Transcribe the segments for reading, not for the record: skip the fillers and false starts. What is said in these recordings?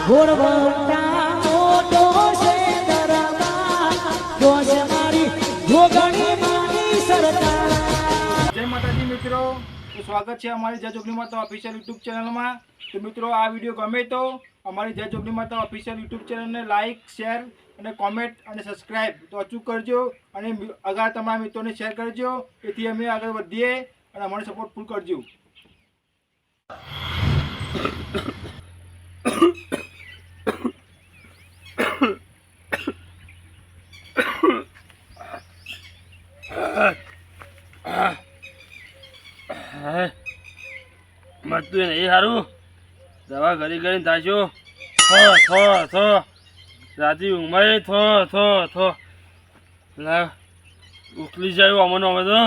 ઘોડવટા મોટો છે દરબાર જોશ મારી જોગણી મારી સરકાર. જય માતાજી મિત્રો, તો સ્વાગત છે અમારી જય જોગણી માતા ઓફિશિયલ યુટ્યુબ ચેનલમાં. તો મિત્રો, આ વિડીયો ગમે તો અમારી જય જોગણી માતા ઓફિશિયલ યુટ્યુબ ચેનલને લાઇક, શેર અને કોમેન્ટ અને સબસ્ક્રાઈબ તો અચૂક કરજો અને આગળ તમારા મિત્રોને શેર કરજો, એથી અમે આગળ વધીએ અને અમારો સપોર્ટ ફૂલ કરજો. મતું નહીં સારું, દવા ઘડી કરીને થાશો. રાતે ઊંઘમાં થો લા ઉકલી જાય અમને અમે તો.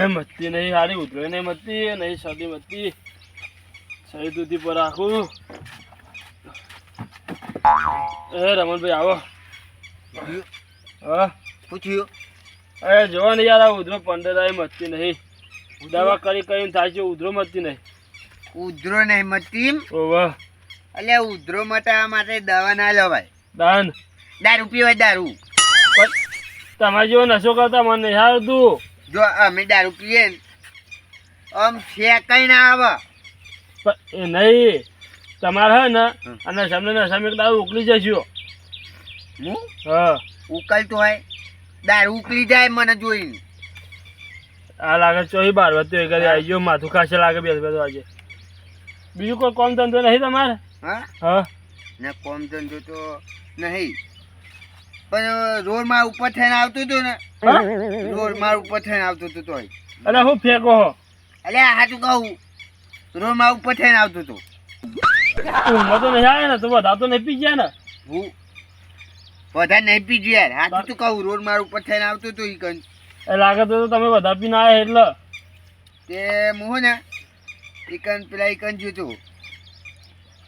મસ્તી નહીં સારી, ઉધરો નહીં મસ્તી, નહીં શરદી મસ્તી, શરીર દૂધી પર રાખું. એ રમણભાઈ આવો. હા પૂછ્યું? એ જોવા ને યાર, આ ઉધરો 15 મસ્તી નહીં, દવા કરીને થાય છે, ઉધરો મસ્તી નહીં. ઉધરો નહીં મતી? ઓવા એટલે ઉધરો મટા માટે દવા ના લેવાય. દાન દારૂ પીવાય, દારૂ. તમારે જેવો નશો કરતા મને નહીં આવતું. જો અમે દારૂ પીએ ને આમ ફેંકાઈ ના આવે. એ નહીં, તમારે હે ને અને સામે દારૂ ઉકલી જશો. હું હા ઉકલતો હોય દારૂ ઉકલી જાય મને જોઈને. આ લાગે ચોઈ 12 વત્તે ઘરે આવી ગયો, માથું ખાશે લાગે. બે આજે બીજું કોઈ કામ ધંધો નહીં તમારે? હા હા ને કોમ ધંધો તો નહીં, પણ રોડ માં ઉપર થઈને આવતું હતું ને, રોડ માં ઉપર થઈને આવતું હતું તોય. અરે હું ફેંકો હો? એટલે હાચું કહું, રોડ માં ઉપર થઈને આવતું હતું. ઊંઘમાં તો નહીં આવે ને, તો બધા તો નહીં પી ગયા ને. હું બધા નહીં પીજું યાર, હાચું તો કહું, રોડ માં ઉપર થઈને આવતું હતું. ઈ કન એ લાગે તો તમે બધા પીને આવ્યા એટલે તે હું ને ઈકન પેલા ઈકન જોતો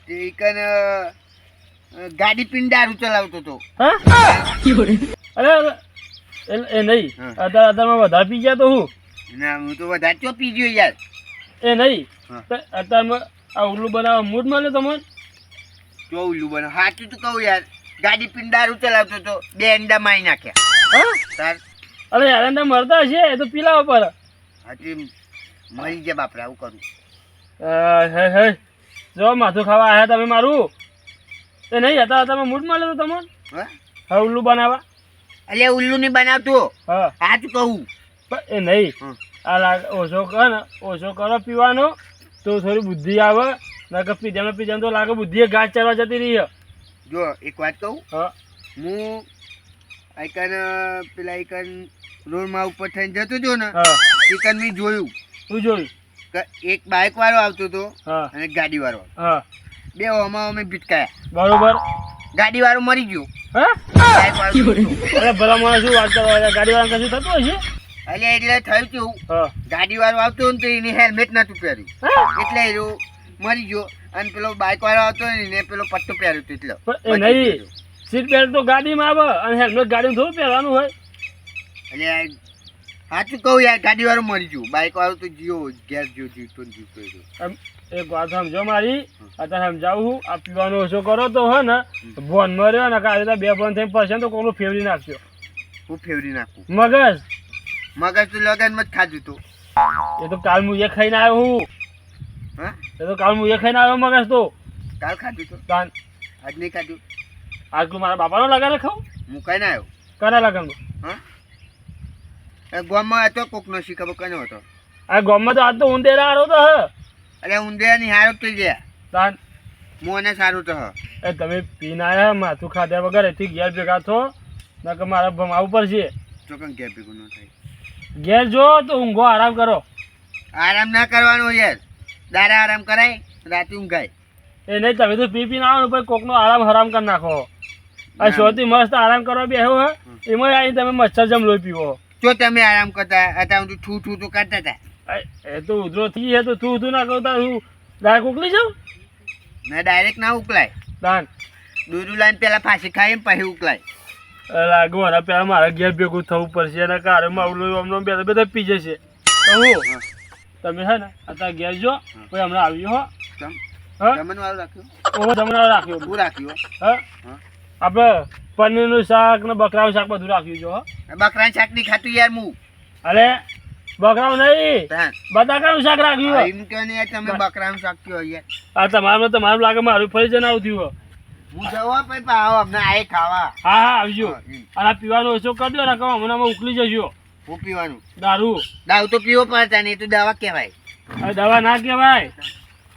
તે ઈકન ગાડી પીને દારૂ ચલાવતો હતો. અરે એ નહીં, અત્યારે વધારે પી ગયા તો હું ના, હું તો વધારે ચો પીજો યાર. એ નહીં, અત્યારે આ ઉલ્લું બનાવવા મૂડ મળે તમને? ચો ઉલ્લું બને, સાચું તો કહું યાર, ગાડી પીને દારૂ ચલાવતો હતો, 2 અંડા મારી નાખ્યા. તાર અરે યાર, એને મરતા છે એ તો પીલાવા પર. હાચી મરી જાય બાપરા, આવું કરું. હે જો માથું ખાવા આવ્યા તમે મારું. એ નહીં હતા, તમે મૂડ મળે તો તમને હા ઉલ્લું બનાવવા? એટલે ઉલ્લું નહીં બનાવતો, હા સાચું કહું. એ નહીં, આ લાગે ઓછો કરો પીવાનો તો થોડી બુદ્ધિ આવે. નકર પીજામાં તો લાગે બુદ્ધિ ઘાસ ચાલવા જતી રહી. જો એક વાત કહું, હા હું આઈકન પેલા આઈકન રોડમાં ઉપર થઈને જતો હતો ને, હા આઈકન મેં જોયું. શું જોયું? કે એક બાઇક વાળો આવતો હતો હા અને ગાડી વાળો, હા બે ઓમાં અમે ભીટકાયા. બરોબર. ગાડી વાળો મરી ગયો, હા બાઇક વાળો જીવતો. અરે ભલા મને શું વાત કરવા, ગાડી વાળા કશું થતું હશે? એટલે થયું કેવું, હા ગાડી વાળો આવતો ને તો એને હેલ્મેટ નતું પહેર્યું, એટલે એ મરી ગયો. અને પેલો બાઇક વાળો આવતો ને એને પેલો પટ્ટો પહેર્યો હતો એટલે. એ નહીં, સીટ બેલ્ટ તો ગાડીમાં આવે અને હેલ્મેટ ગાડીમાં થોડું પહેરવાનું હોય. એટલે સાચું કહું યાર, ગાડી વાળો મરી ગયો, બાઇક વાળો તો જીવો ઘેર જીવતો એક વાત સમજો મારી, અત્યારે સમજાવું. આ પીવાનો ઓછો કરો તો હોય ને ભોન મર્યો ને કાલે 2 ભોન થઈને પછી તો કોકનું ફેવરી નાખશો. હું ફેવરી નાખું મગજ તો લગનમાં જ ખાધું તું. એ તો કાલ હું એ ખાઈને આવ્યો હું. હા એ તો કાલ હું એ ખાઈને આવ્યો મગજ તો. કાલ ખાધું તું, કાલ આજ નહીં ખાધું. આજનું મારા બાપાનો લગાને ખાઉં? હું કઈ ના આવ્યો. કના લગનનો? હા ગામમાં હતો કોકનો શી ખબર કનો હતો. આ ગામમાં તો આજ તો ઊંધેરા હારો તો હ. અરે ઊંધેરાની હારો થઈ ગયા. તાન મોને સારું તો હ. એ તમે પીને આવ્યા, માથું ખાધ્યા વગર એથી ઘેર ભેગા થો, નકર મારા ભમાવું પડશે. ચોકન ઘેર ભેગું ન થાય. ઘેર જો તો ઊંઘો, આરામ કરો. આરામ ના કરવાનો યાર, દારા આરામ કરાય, રાતે ઊંઘાય. એ નહીં, તમે તો પી પીને આવો ને પછી કોકનો આરામ હરામ કરી નાખો. આ સૌથી મસ્ત આરામ કરવા બેહો હે એમાં આવીને તમે મચ્છર જમ લોહી પીવો. જો તમે આરામ કરતા હતા હું ઠૂ ઠૂ તો કરતા હતા. એ તો ઉધરો થઈ છે તો તું ના કરતા હું ડાયરેક્ટ ઉકલી જાઉં. મેં ડાયરેક્ટ ના ઉકલાય. દાન દૂધું લાઈને પેલા ફાંસી ખાઈ પછી ઉકલાય. લાગુ અને પેલા મારા ઘેર ભેગું થવું પડશે એના કારણે મારું લોહી અમને પેલા બધા પી જશે. કહું તમે છે ને અત્યારે ઘેર જો પછી હમણાં આવ્યો હો. હા જમણવાળું રાખ્યું. ઓહો જમણા રાખ્યો. હું રાખ્યું. હા આપણે પનીરનું શાક ને બકરાનું શાક બધું રાખ્યું છે હો. બકરાનું શાક નહીં ખાતું યાર હું. અરે બકરાનું નહીં તાન. બટાકાનું શાક રાખ્યું હો. એમ કે નહીં તમે બકરાનું શાક કયો યાર. આ તમારું લાગે મારું ફરી જઈને આવું થયું હો. હું જવા પછી પાવ અમને આએ ખાવા. હા હા આવજો. હા, એમ. અને આ પીવાનું ઓછો કરી દો ને કહો હમણાં ઉકલી જજો. હું પીવાનું. દારૂ દારૂ તો પીવો પડતા નહીં તો દવા કહેવાય. આ દવા ના કહેવાય,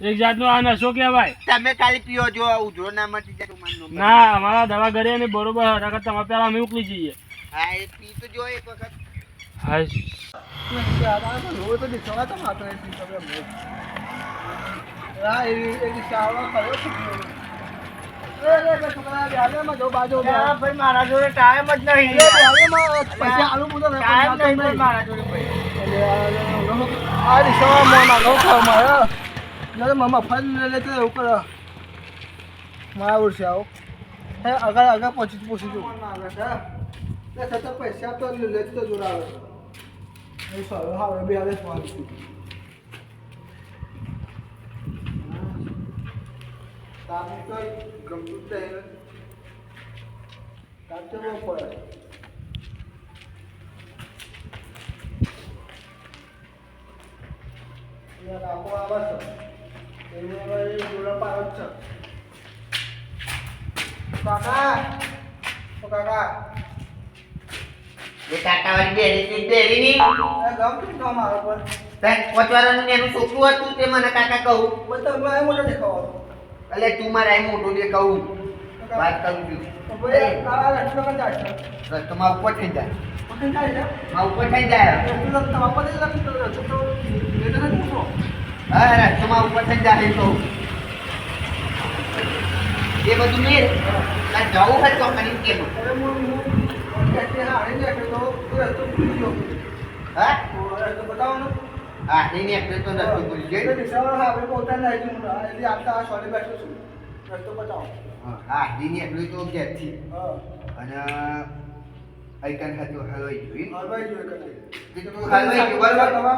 એક જાતનો આ નશો કહેવાય. તમે ખાલી પીવો જો ઉધરો ના મટી જાય તો મને ન પડે. ના અમારા દવા ઘરે ને બરોબર નકર તમારે પેલા અમે ઉકલી જઈએ. હા એ પી તો જો એક વખત. હાશ. મારા જોડે ટાઈમ જ નહીં. ટાઈમ નહીં મારા જોડે આગળ પહોંચી પૈસા તો લેતી તો જોડાવે બે હાલે ગમતું પડે. રાખો આવે છે એ જોડા પાડો જ છે. કાકા એ કાકાવાળી બેરી ગમતું કામ આવે પણ પોચવાળાનું એનું છોકરું હતું તે મને કાકા કહું. બધા મોટો દેખાવાનો. એટલે તું મારા અહીં મોટું દે કહું વાત કરું છું. રસ્તોમાં ઉપર થઈ જાય. માં ઉપર થઈ જાય. હા રસ્તોમાં ઉપર થઈ જાય કહું. એ બધું મેં જવું હોય તો કરી કેમ. હા હા નહીં એટલે તો રસ્તો ભૂલી જાય. હા દીની એટલું તો ઘેરથી અને આઈકન હતું હલવાઈ ગયું.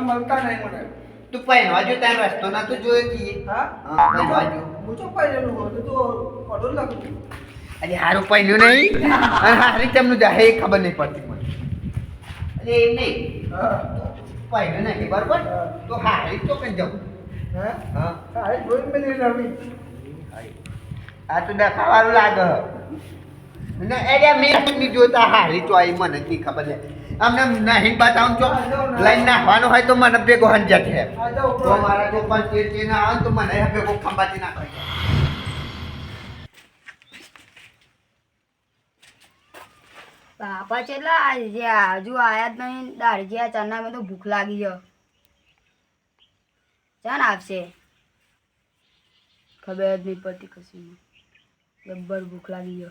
મળતા નહીં મને. તું પહેરવા જો તાર રસ્તો ના તો જોયો કીએ. હા પહેરવા જો. હું તો પહેરેલું હોય તો ઓર્ડર લાગુ છું. અરે હારું પહેર્યું નહીં અને હારી તેમનું જાહે એ ખબર નહીં પડતી મને. અરે એમ નહીં પહેર્યું નહીં બરોબર તો હારી તો કઈ જવું. હા હા જોઈને મેં નહીં રમી. આ તો દેખાવાળું લાગે. ને અરે મેં નહીં જોતા હારી તો આવી મને નહીં ખબર લે. અમને નહીં બતાવું છો લઈને નાખવાનું હોય તો મને ભેગો હંજટ છે. તો મારા જો પણ તે ના આવે તો મને ભેગો ખંભાતી નાખે. બાપા ચેટલા આવ્યા હજુ આયા જ નહીં. દાળજીયા ચનામાં તો ભૂખ લાગી છે. ચાન આવશે ખબર જ નહીં પડતી કશું. જબ્બર ભૂખ લાગી છે.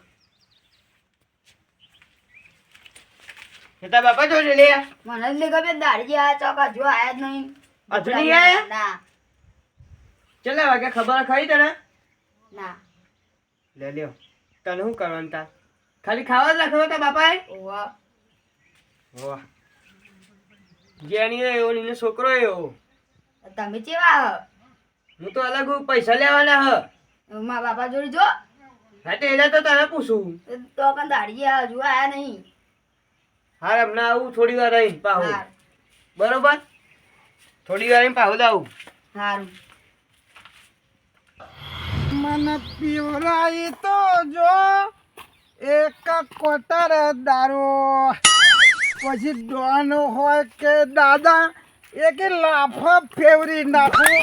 હેતા બાપા જોડે લે. મને જ નહીં ખબર દાળજીયા ચોક હજુ આયા જ નહીં. હજુ નહીં આયા? ના કેટલા વાગે ખબર ખરી તને? ના લે લ્યો તને શું કરવાનું તાર? ખાલી ખાવા જ રાખવાનો તા બાપાએ? ઓવા વાહ જેની એવો નીનો છોકરો એવો. તમે ચેવા હ? હું તો અલગ પૈસા લેવાના હ. મારા બાપા જોડે જો હા તે એને તો તને પૂછું. તો પણ દાળજીયા હજુ આયા નહીં. હા હમણાં આવું થોડી વાર રહીને પાહુ. હારું બરોબર થોડી વાર રહીને પાહુ લાવું. સારું. મને પીવરાઈ તો જો એક કોટર દારૂ પછી ડોન હોય કે દાદા એક લાફો ફેવરી નાખું.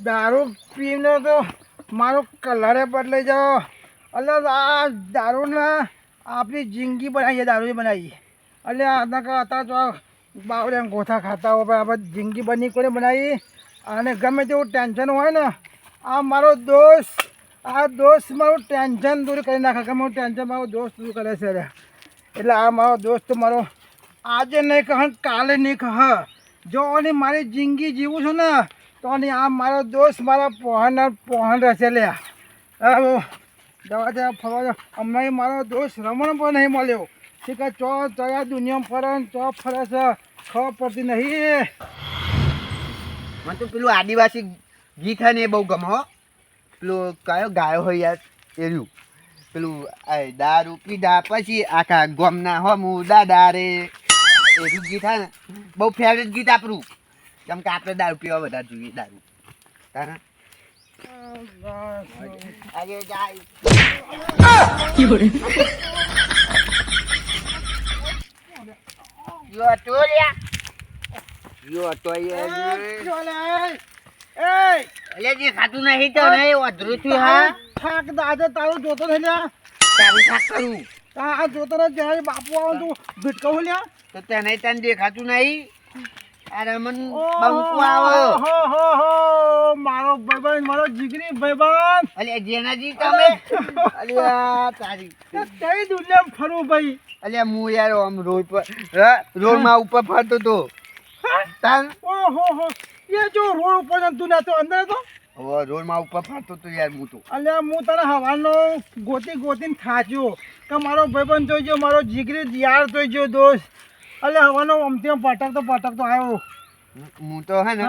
દારૂ પીને તો મારો કલરે બદલાઈ જાઓ. એટલે આ દારૂને આપણી જિંદગી બનાવીએ, દારૂ બનાવીએ. એટલે અત્યારે તો બાવડે ગોથા ખાતા હોય આપણે જિંદગી બની કોને બનાવી. અને ગમે તેવું ટેન્શન હોય ને આ મારો દોસ્ત મારું ટેન્શન દૂર કરી નાખે. ગમે એવું ટેન્શન મારો દોસ્ત દૂર કરે છે રે. એટલે આ મારો દોસ્ત મારો આજે નહીં કહે કાલે નહીં કહે. જો અને મારી જિંદગી જીવું છું ને તો આ મારો દોસ્ત મારા પહોન રહેશે લે. દવા જવા ફરવા જાવ હમણાં મારો દોસ્ત રમણ પણ નહીં મળ્યો. કે ચો ચયા દુનિયામાં ફરે ને ચો ફરે છે ખબર પડતી નહીં. મને તો પેલું આદિવાસી ગીત છે ને એ બહુ ગમે હો. પેલું કયો ગાયો હોય યાર એર્યું પેલું દારૂ પીધા પછી આખા ગોમના હો હું દાદા રે એનું ગીત છે ને બહુ ફેવરેટ ગીત આપણું. કેમ કે આપણે દારૂ પીવા વધારે જોઈએ દારૂ તારા અરે જાય યો તો લ્યા યો તો એટલે જે ખાતું નહીં તો નહીં અધરું થયું. હા થાક દાદા તારું જોતો થઈ લ્યા. તારું થાક કરું આ જોતો ને જ્યારે બાપુ આવે તું ભીટકાવું લ્યા. તો તને દેખાતું નહીં. અરે મન બંકુ આવો મારો ભાઈબંધ મારો જીગરી ભાઈબંધ. અલે જેનાજી તમે અલ્યા તારી કઈ દુનિયામાં ફરું ભાઈ. અલ્યા હું યાર આમ રોડમાં ઉપર ફરતો તો તાન ઓહો એ જો રોડ ઉપર તું ના તો અંદર તો હવે રોડમાં ઉપર ફરતો તો યાર હું તો. અલ્યા હું તને હવાનો ગોતીને થાચ્યો કે મારો ભાઈબંધ જોઈજો મારો જીગરી યાર જોઈજો દોસ્ત. અલ્યા હવાનો અમથી પટકતો આવ્યો. હું તો હે ને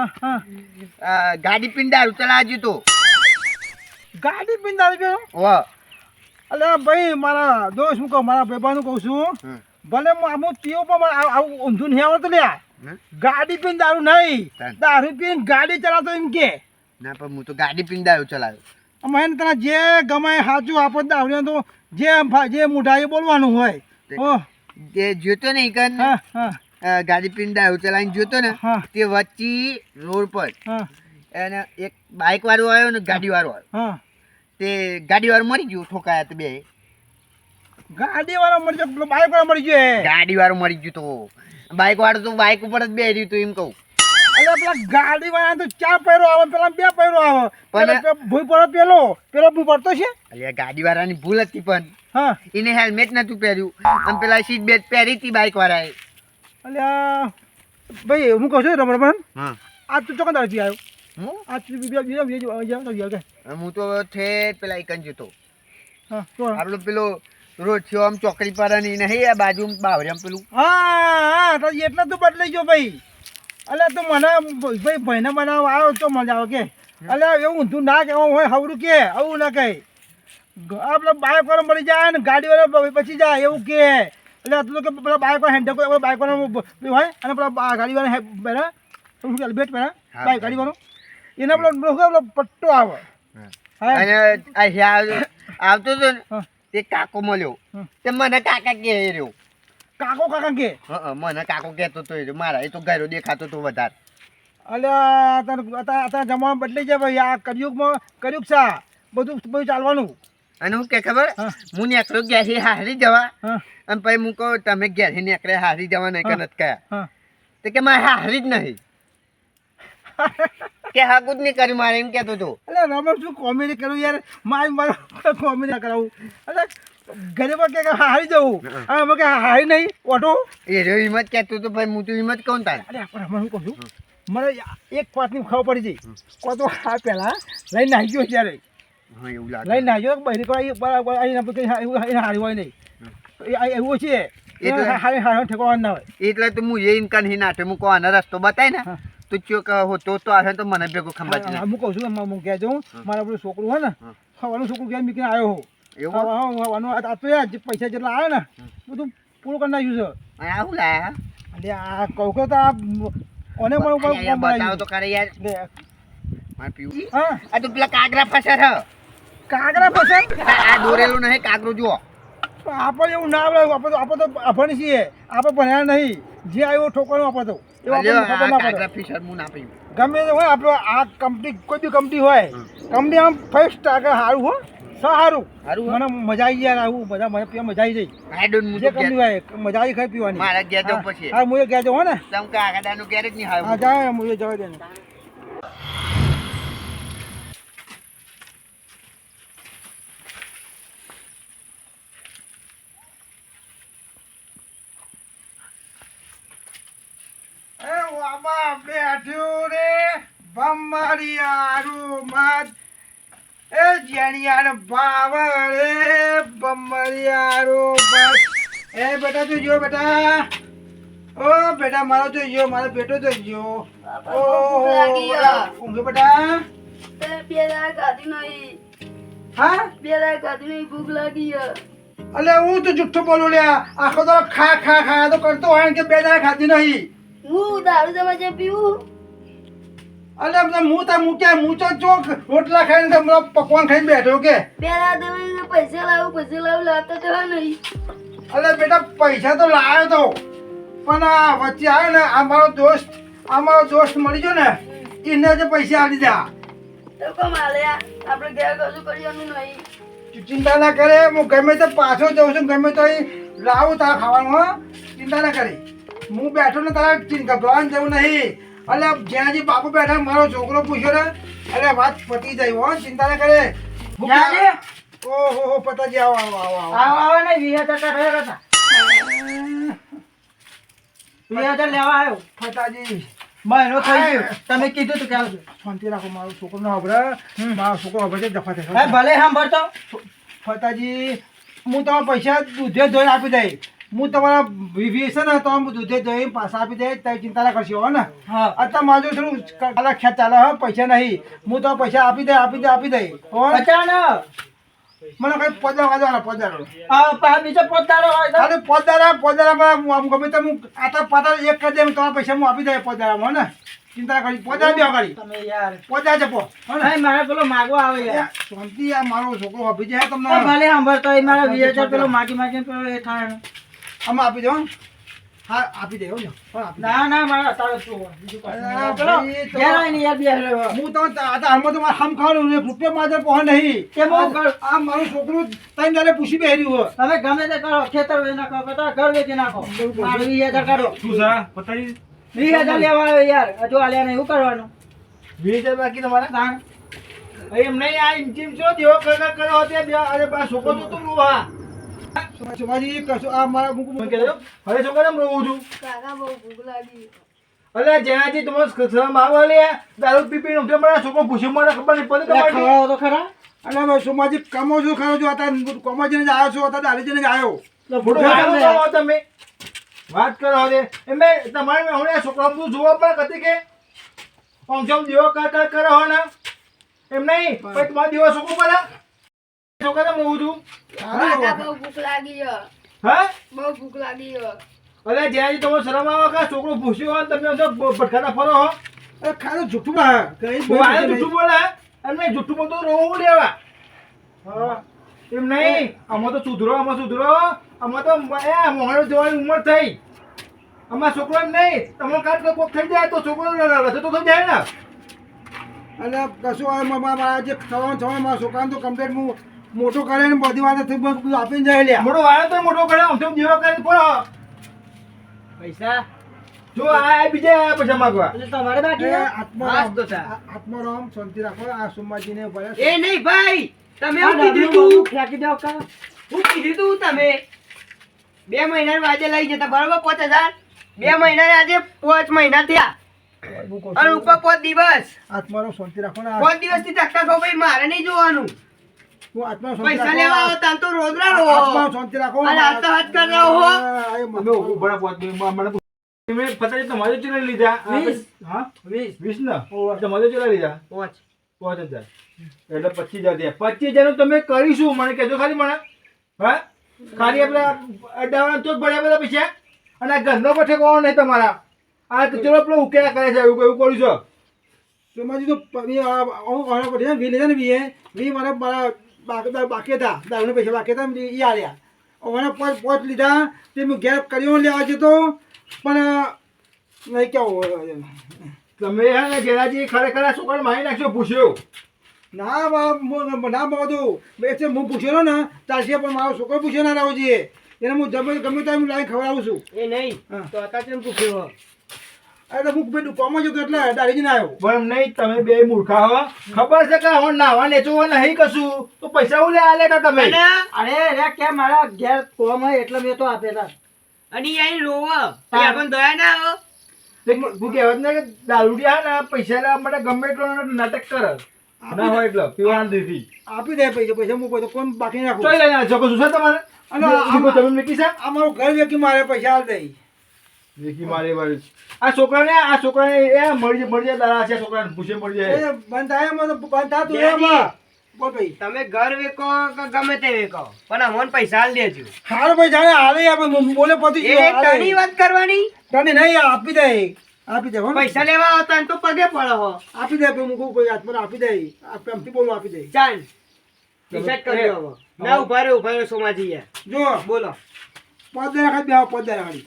ગાડી પીંડારું ચલાવજો તો ગાડી પીંડારું ગયો. વાહ અલ્યા ભાઈ મારા દોસ્ત હું કહું મારા ભાઈબંધ કહું છું ભલે હું પીવું પણ આવું ઊંધું નહીં આવડતું લ્યા. ગાડી પીને દારૂ નહીં દારૂ પીને ગાડી ચલાવતો એમ કે ના પણ હું તો ગાડી પીંડારું ચલાવ્યો. અમે તને જે ગમે સાચું આપો દારૂ તો જે મોઢાએ બોલવાનું હોય. જે જોતો ને કન ગાડી પીંડારું ચલાવીને જોતો ને તે વચ્ચે રોડ પર એને એક બાઇક વાળો આવ્યો ને ગાડી વાળો આવ્યો. તે ગાડી વાળો મરી ગયો ઠોકાયા તો બે. ગાડી વાળો મરી ગયો બાઇક વાળો મરી ગયો. ગાડી વાળો મરી ગયો તો બાઇક વાળો તો બાઇક ઉપર જ બે રહ્યું તું એમ કહું. અરે પેલા ગાડી વાળા તો 4 પૈરો આવે પેલા 2 પૈરો આવે. પણ ભૂઈ પડે પેલો ભૂઈ પડતો છે. અલ્યા ગાડી વાળાની ભૂલ હતી પણ હા એને હેલ્મેટ નતું પહેર્યું અને પેલા સીટ બેલ્ટ પહેરી હતી બાઇક વાળાએ. અલ્યા ભાઈ હું કહું છું રમણ હા આ તું ચોકન દારૂ પી આવ્યો. હું આ તું હું તો ઠેઠ પેલા એકન જતો હા આપણો પેલો રોડ થયો આમ ચોકડી પર નહીં આ બાજુ બાવરિયામ પેલું. હા તો એટલે તું બદલાઈ ગયો ભાઈ. અલ્યા તું મને ભાઈ ભાઈને બનાવવા આવ્યો તો મજા આવે કે અલ્યા એવું ઊંધું ના કહેવું હોય હવરું કે આવું ના કહે. આપણે બાઇક વાળો મળી જાય ને ગાડી વાળો બચી જાય એવું કે. એટલે તું કે પેલા બાઇક વાળો હેન્ડલ બાઇક વાળો હોય અને પેલા ગાડી વાળો બેટ પહેરા બાઇક ગાડી વાળો એના પેલો પટ્ટો આવે. અને આવતો હતો ને તે કાકો મળ્યો તે મને કાકા કે રહ્યો. કાકા કે મને કાકો કહેતો હતો મારા એ તો ઘરો દેખાતો હતો વધારે. અલ્યા અત્યારે જમાવાનું બદલાઈ જાય ભાઈ. આ કળિયુગમાં કળિયુગ છે બધું ચાલવાનું. અને હું કે ખબર હું નીકળ્યો ઘેરથી હારી જવા અને પછી હું કહું તમે ઘેરથી નીકળે હારી જવા નહીં કે નથી કયા તો કે મારે હારી જ નહીં કે હાકું જ નહીં કર્યું મારે એમ કહેતો હતો. એટલે રમણ શું કોમેડી કરું યાર મારે કોમેડી કરાવું. એટલે ઘરે પર કે હારી જવું અમે કે હારી નહીં ઓટો એ રહ્યો હિંમત કહેતો હતો ભાઈ હું તો હિંમત કહું તારે. અરે રમણ હું કહું છું મને એક વાતની ખબર પડી જઈ કો તો આ પહેલાં લઈને નાહી ગયો ત્યારે હા એવું લાગે લઈને નાહી ગયો બહેરી હારી હોય નહીં એવું છે હારી ઠેકવાનું ના હોય. એટલે તો હું એ ઇનકન હી નાઠે હું કોનો રસ્તો બતાય ને તો ચોક હોતો તો આવે તો મને ભેગો ખંભાતી હું કહું છું હું કહેજો મારા પેલું છોકરું હોય ને હવાનું છોકરું ક્યાં મીકીને આવ્યો હો હવાનું આ તો યાર પૈસા જેટલા આવે ને બધું પૂરું કરી નાખ્યું છે. આવું લાયા એટલે આ કહું કે તો આ ઓને પણ બતાવો તો કરે યાર મારે પીવું. હા આ તો પેલા કાગરા ફસર હ કાગરા પસંદ આ દોરેલું નહીં કાગરો જુઓ. આપણે એવું ના આવડે આપણે તો અભણ છીએ આપણે ભણ્યા નહીં જે આવ્યો ઠોકવાનું આપણે તો કાગરા ફિશર હું ના પીવું. ગમે તે હોય આપણે આ કંપની કોઈ બી કંપની હોય કંપની આમ ફર્સ્ટ સારું હો સારું મને મજા આવી યાર આવું બધા મને પીવા મજા આવી જાય જે કંપની હોય મજા આવી ખાઈ પીવાની. મારા ઘેર જવું પછી હા હું ઘેર જવું હો ને તમ કાગડાનું ઘેર જ નહીં હા જાય હું જવા દે ને બેઠ્યું રે બમરિયારું મત એ જેણિયાને ભાવ રે બમરિયારું મત એ બેટા તું જો બેટા ઓ બેટા મારો તો જો મારો બેટો તો જો ઓ ભૂખ લાગી છે. ઊંઘ બેટા બે દાડા ખાધી નહીં હા ભૂખ લાગી છે. અલે હું તો જુઠ્ઠું બોલું લ્યા આખો તો ખા ખા ખા તો કરતો હોય ને કે બે દાડા ખાધી નહીં હું દારૂ જમા જે પીવું અલે હું તો ચોક રોટલા ખાઈને તો હમણાં પકવાન ખાઈને બેઠો કે બે દાડા પૈસા લાવું લાવતા તો નહીં. અલે બેટા પૈસા તો લાવ્યો તો પણ આ વચ્ચે આવ્યો ને આ મારો દોસ્ત મળી ગયો ને એને જે પૈસા આપી દીધા તો કોમ આલ્યા આપણે ઘેર કશું કરવાનું નહીં. તું ચિંતા ના કરે હું ગમે તે પાછો જઉં છું ગમે તો અહીં લાવું તારા ખાવાનું હો ચિંતા ના કરે હું બેઠો ને તારા ગભરાવાનું જેવું નહીં અલે જ્યાંજી બાપુ બેઠા મારો છોકરો પૂછ્યો ને અરે વાત પતી જાય હો ચિંતા ના કરે ઓહો પતાજી આવો આવો આવો આવો આવો ને 20,000 હતા 20,000 લેવા આવ્યો ફતાજી મહિનો થઈ ગયો તમે કીધું તું કે આવજો શાંતિ રાખો મારો છોકરો નો હબરે મારો છોકરો હબરે છે દફા હે થાય ભલે સાંભળતો ફતાજી હું તમારા પૈસા દૂધે ધોઈને આપી દઈ હું તમારા વિવી છે ને તો દૂધે ધોઈને પાછા આપી દઈ તમે ચિંતા ના કરશો હો ને હા અત્યારે મારું થોડું કાલા ખેત ચાલે હો પૈસા નહીં હું તો પૈસા આપી દઈ હો અચાનક મને કઈ પધાર વાજવાના પધાર બીજો પોતાનો હોય તો અરે પોદારામાં આમ ગમે તો હું આતા પાતા એક કરી દે તમારા પૈસા હું આપી દઈ પોદારામાં હો ને ચિંતા કરી પોદાર દો ગાડી તમે યાર પોદાર જપો હો ને નહીં મારે પેલો માગો આવે યાર શાંતિ આ મારો છોકરો આપી જાય તમને ભલે સાંભળતો હોય મારા 20,000 પેલો માગી પેલો એ થાય ને. આમાં આપી દો હો. હા આપી દે હો ને હો, આપી દે. ના મારા તારે શું હોય? બીજું કાંઈ નહીં. અરે પેલો ભાઈ, તો- ઘેર આવીને યાર બે રહ્યો. હું તો હાલમાં તો મારે હમ ખાવાનું એક રૂપિયા માજર પહોંચ નહીં કેમ હું કરું? આ મારું છોકરું ત્રણ દાડે પૂછી બેહર્યું હોય તમે ગમે તે કરો ખેતર વેચી નાખો કે ઘર વેચી નાખો મારે 20,000 કાઢો શું છે પતાવી 20,000 લેવા આવ્યો યાર હજુ આલ્યા નહીં શું કરવાનું 20,000 બાકી તમારા તાણ. એમ નહીં આ ઇન્ચીમ છો દેવો કરો તે અરે બા છોકરો તો તું રોવા સુમાજી કશું આ મારા મૂકું કે હવે છોકરા એમ રોવું છું કાકા બહુ ભૂખ લાગી. અલે જેનાથી તમારે શરમ આવે લે દારૂ પી પીને ઉઠે મારા છોકરો પૂછે મને ખબર નહીં પડે એટલે તમારી ખવડાવો તો ખરા અને હવે સુમાજી કમો છું ખરો છો અત્યારે કોમાજીને જ આવ્યો છો અત્યારે દારૂજીને જ આવ્યો તો મોટો ભૂખ આવ્યો લાગે. તો તમે વાત કરો હવે એમે તમારે હમણાં છોકરા બધું જોવા પણ હતી કે આમ જેમ દીવો કર કરો હો ને એમ નહીં પછી તમારે દીવો છોકરો પડે છોકરા એમ રહું છું કાકા બહુ ભૂખ લાગી છે. હા બહુ ભૂખ લાગી છે. અરે જ્યાં તમે શરમ આવે કે છોકરો ભૂસ્યો હોય ને તમે તો ભટકાતા ફરો હો અરે ખાલી જૂઠું બોલે જૂઠું બોલે એમ નહીં જૂઠું બોલતો રોવું લેવા હા એમ નહીં આમાં તો સુધરો આમાં તો એ મોહણો જવાની ઉંમર થઈ આમાં છોકરો એમ નહીં તમારો કાટ કોક થઈ જાય તો છોકરો રસ્તો તો થઈ જાય ને અને કશું મારા જે થવાનું મારા છોકરાને તો કમ્પ્લેટ હું મોટો કરે ને બધી વાત બધું આપીને જાય લે મોટો વાળો તો મોટો કરે આમ તો દીવા કરીને પડો પૈસા જો આ બીજા આયા પૈસા માંગવા એટલે તમારે બાકી છે? આત્મારામ શાંતિ રાખો આ સોમવાજીને ભલે એ નહીં ભાઈ તમે આ હું કીધું ડાબલું તું ફેંકી દો કાં? હું કીધું તું તમે 2 મહિના આજે લઈ જતા બરોબર 5,000 2 મહિના આજે 5 મહિના થયા અને ઉપર 5 દિવસ આત્માનો શાંતિ રાખો ને 5 દિવસ થી ધક્કા ખો ભાઈ મારે નહીં જોવાનું હું આત્મા શાંતિ પૈસા લેવા આવો તાન તો રોજના રહો આત્મા શાંતિ રાખો અને હાથ તો હાથ કરી રહો હો અમે ઉભા મને મેં પતાજી તમારે ચલા લીધા 20. હા 20. 20 ના તમારે ચલા લીધા 5 5,000 એટલે 25,000 થયા 25,000 નું તમે કરીશું મને કહેજો ખાલી મને હા ખાલી આપણે અડાવવાના તો જ ભર્યા બધા પૈસા અને આ ઘરનો પઠે કોણ નહીં તમારા આ ચલો પેલો ઉકેલા કરે છે એવું કરું છું સોમાજી તો વી લીધા ને વી મારા બાકી હતા દારૂના પૈસા બાકી હતા એ આવ્યા મને પોચ લીધા તે મેં ઘેર કર્યો લેવા જતો પણ નહીં કેવું તમે હે ને જેનાજી ખરેખર આ છોકરાને મારી નાખશો પૂછ્યો ના ના બધું એટલે હું પૂછ્યો ને ચાલશે પણ મારો છોકરો પૂછ્યો ના રહેવો જોઈએ એને હું ગમે ત્યાં લાવી ખવડાવું છું એ નહીં હા. તો અત્યારે કેમ પૂછ્યો અરે હું બે દુકાનમાં જો એટલે દાડીને આવ્યો પણ નહીં તમે બે મૂર્ખા હો ખબર છે કે હવે નાવા નેચવા નહીં કશું તો પૈસા હું લે આલે કા તમે અને અરે કે મારા ઘેર કોમ હોય એટલે મેં તો આપેલા અને અહીં રોવ એ આપણને દયા ના આવો હું કહેવત ને કે દારૂડિયા ને પૈસા લેવા માટે ગમે એટલો નાટક કરે ના હોય એટલે પીવાના દીધી આપી દે પૈસા પૈસા મૂકો તો કોણ બાકી નહીં રાખો ચોઈ લઈને આવ્યો છો શું છે તમારે અને તમે મૂકી છે અમારું ઘર વેકી મારે પૈસા આલ દઈ વેકી મારી વાળી આ છોકરાને એ મળી જાય દાડા છે છોકરાને પૂછે મળી જાય બંધ થાય એમાં તો બંધ થાતું બેજી. એમાં. બોલ ભાઈ તમે ઘર વેકો કે ગમે તે વેકો પણ અમને પૈસા આલ દેજો હારું ભાઈ જાણે હાલે આપણે બોલે પતી એ ટણી વાત કરવાની તને નહીં આપી દે હો ને. પૈસા લેવા આવતા ને તો પગે પડો હો આપી દે ભાઈ મૂકું કોઈ હાથમાં આપી દે પ્રેમથી બોલો આપી દે ચાલ ડિસાઈડ કરી દો હવે. ના ઉભા રહ્યો સોમાજી યાર જો બોલો 5 દાડા ખાલી બે 5 દાડા ખાલી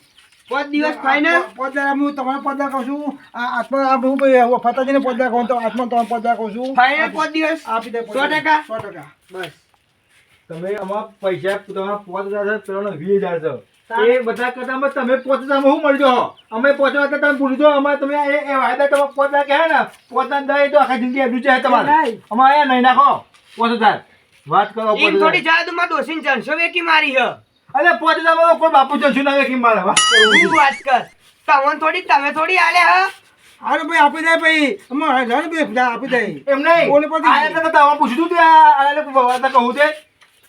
5 દિવસ ફાઈનલ 5 દાડા હું તમારે 5 દાડા કહું છું આ આત્મા આપણે હું ભાઈ ફતાજીને 5 દાડા કહું તો આત્મા તમારે 5 દાડા કહું છું ફાઈનલ 5 દિવસ આપી દે 100%? 100%. બસ તમે આમાં પૈસા તમારા 5000 છે પેલો 20000 છે એ બધા કરતા તમે 5000 માં શું મળી જો અમે 5000 તમે ભૂલી જો અમારે તમે એ વાયદા તમે 5000 કહે ને 5000 દઈ તો આખા જિંદગી એડું છે તમારે અમારે અહીંયા નહીં નાખો 5000 વાત કરો એમ થોડી 5000 જાય તો માં ડોસીને 300 વેકી મારી હ અરે 5000 માં કોઈ બાપુ જશું ના કે મારે વાત કરો. શું વાત કર તમે થોડી આલે હ હારું ભાઈ આપી દે ભાઈ અમારે જાણે ભાઈ આપી દે એમ નહીં બોલે પતી આયા તો તમારે પૂછ્યું તું આ વાત કહું તે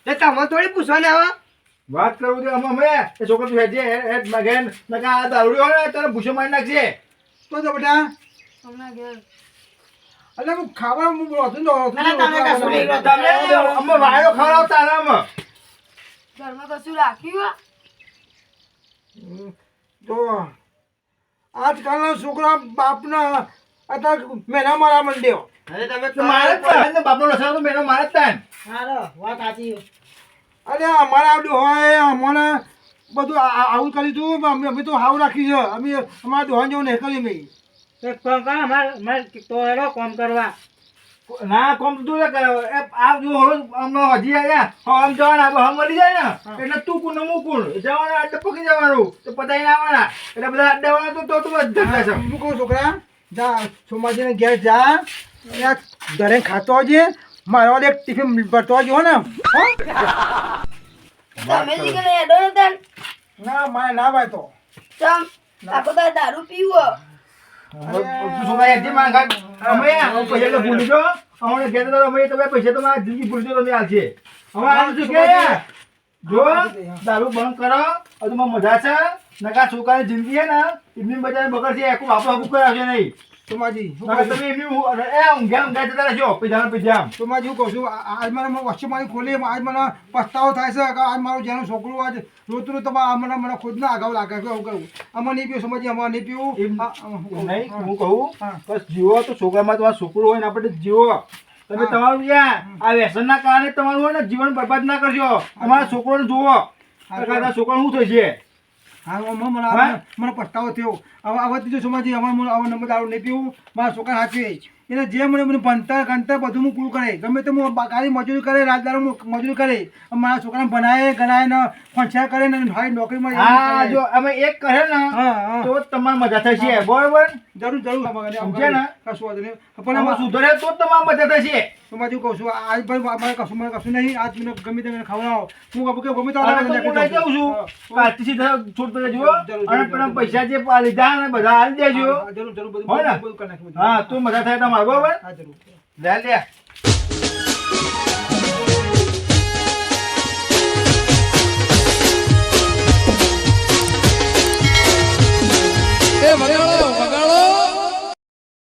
તે તમે થોડી પૂછવાના હો વાત કરવું તો અમે એ છોકરો તું હેજે હેડ મગન નકા આ દારૂડી હોય ને તને ભૂસો મારી નાખશે તો બેટા હમણાં ઘેર અરે હું ખાવા હું હતું તો અરે તમે કશું નહીં વાત. તમે અમે વાયરો ખવડાવતા આરામ ઘરમાં કશું રાખ્યું તો આજકાલના છોકરા બાપના અત્યારે મેના મારા મંડ્યો અરે તમે તો મારે જ થાય. બાપનો લસાણો તો મેનો મારે જ થાય. અરે અમારે આવડું હોય અમને બધું આવું કરી દઉં અમે તો હાવ રાખી છે અમે અમારા દોહન જેવું નહીં કરી મેં ના કોમ તું ના કરે આ જો હમણાં હજી આયા આમ જવાના હમ મળી જાય ને એટલે તું કુણ હું કુણ જવાના અડ્ડે પકી જવાનું તો પતાઈ ના આવવાના એટલે બધા અડ્ડાવાના તો તું બધા છે હું કહું છોકરા જા સોમાજીને ઘેર જા ત્યાં ઘરે ખાતો આવજે મારો એક ટિફિન ભરતો આવજો હો ને હો? તમે જ કે હેડો ને તન ના મારે ના ભાઈ તો ચમ આખો તો દારૂ પીવો છોકરા એક જે માં ઘાટ અમે પૈસા તો ભૂલી જો અમે ઘેર તો અમે તમે પૈસા તો મારા જિંદગી ભૂલી જો તમે આલશે હવે આમ શું કે જો દારૂ બંધ કરો હજુ માં મજા છે નકા છોકરાની જિંદગી હે ને એમની બજારે બગડશે એક આપણો હકુક કરાવશે નહીં સોમાજી નકા તમે એમની ઊંઘ્યા જતા રહેજો પૈસા સોમાજી હું કહું છું આજ મને વચ્ચે મારી ખોલી આજ મને પસ્તાવો થાય છે કે આજ મારું જેનું છોકરું આજ રોતરું તો મને ખુદને આગળ લાગે કે એવું કહું અમે નહીં પીવું સોમાજી અમે નહીં પીવું નહીં હું કહું બસ જીવો તો છોકરામાં તમારું છોકરું હોય ને આપણે જીવો તમે તમારું આ વ્યસનના કારણે તમારું હોય ને જીવન બરબાદ ના કરજો તમારા છોકરોને જુઓ છોકરાનું શું થશે હા મને પસ્તાવો થયો હવે ત્રીજો સોમાજી હવે નંબર દારૂ નહીં પીવું મારા છોકરા સાચી એને જે મને ભણતર ગણતર બધું હું પૂરું કરે ગમે તે હું ગાડી મજૂરી કરે રાજદારો મજૂરી કરે મારા છોકરાને ભણાય ગણાય ને ફંચા કરે ને ભાઈ નોકરી મળે હા જો અમે એક કહે ને હા તો તમારી મજા થશે બરોબર જરૂર સમજે ને? કશું વાંધો નહીં પણ પણ અમે સુધરે તો જ તમારી મજા થશે સોમાજી કહું છું આજ ભાઈ મારે કશું નહીં આજ મને ગમે તે ખવડાવો હું કહું કે ગમે તે હવે તો હું લઈ જાઉં છું આજથી સીધા છોડ દેજો અને પેલા પૈસા જે લીધા ને બધા આલી દેજો જરૂર હોય ને? બધું કરી નાખું હા તું મજા થાય તમારે બરોબર હા જરૂર લે લે મને